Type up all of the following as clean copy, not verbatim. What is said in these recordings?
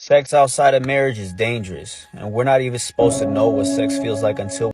Sex outside of marriage is dangerous, and we're not even supposed to know what sex feels like until.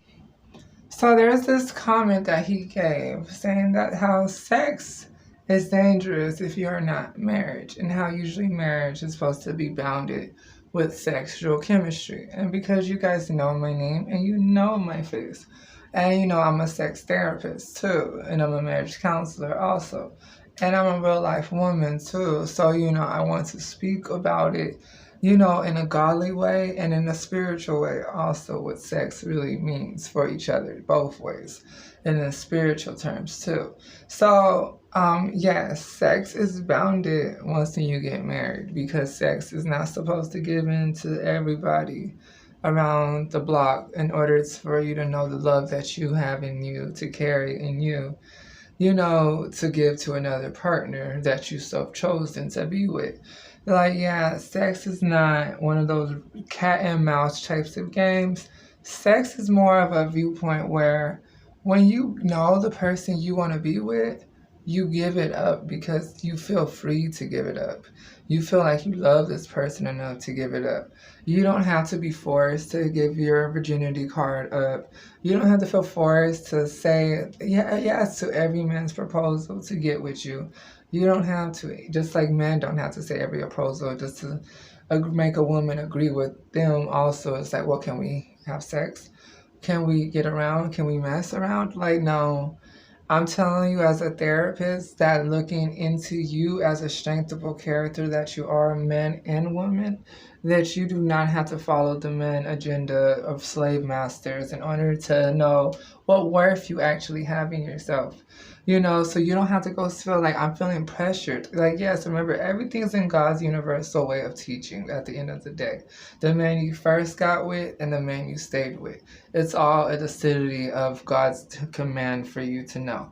So there's this comment that he gave saying that how sex is dangerous if you're not married, and how usually marriage is supposed to be bounded with sexual chemistry. And because you guys know my name and you know my face, and you know I'm a sex therapist too, and I'm a marriage counselor also, and I'm a real life woman too. So I want to speak about it, in a godly way and in a spiritual way also, what sex really means for each other, both ways, and in spiritual terms too. So, yes, sex is bounded once you get married because sex is not supposed to give in to everybody around the block in order for you to know the love that you have in you to carry in you, to give to another partner that you so chosen to be with. Like, yeah, sex is not one of those cat and mouse types of games. Sex is more of a viewpoint where when you know the person you want to be with, you give it up because you feel free to give it up. You feel like you love this person enough to give it up. You don't have to be forced to give your virginity card up. You don't have to feel forced to say yes to every man's proposal to get with you. You don't have to, just like men don't have to say every proposal just to make a woman agree with them. Also, it's like, well, can we have sex? Can we get around? Can we mess around? Like, no. I'm telling you, as a therapist, that looking into you as a strengthful character that you are, man and woman, that you do not have to follow the men agenda of slave masters in order to know what worth you actually have in yourself. So you don't have to go feel like I'm feeling pressured. Like, yes, remember, everything's in God's universal way of teaching at the end of the day. The man you first got with and the man you stayed with. It's all a acidity of God's command for you to know.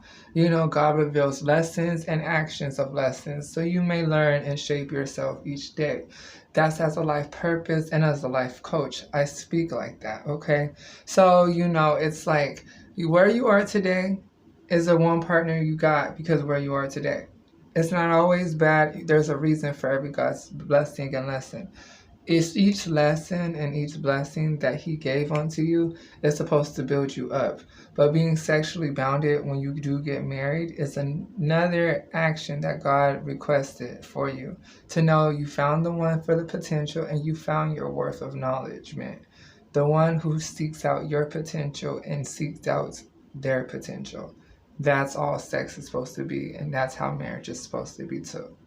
God reveals lessons and actions of lessons so you may learn and shape yourself each day. That's as a life purpose and as a life coach. I speak like that, okay? So, it's like where you are today is the one partner you got because where you are today. It's not always bad. There's a reason for every God's blessing and lesson. It's each lesson and each blessing that he gave unto you is supposed to build you up. But being sexually bounded when you do get married is another action that God requested for you to know you found the one for the potential and you found your worth of knowledge, man. The one who seeks out your potential and seeks out their potential. That's all sex is supposed to be, and that's how marriage is supposed to be too.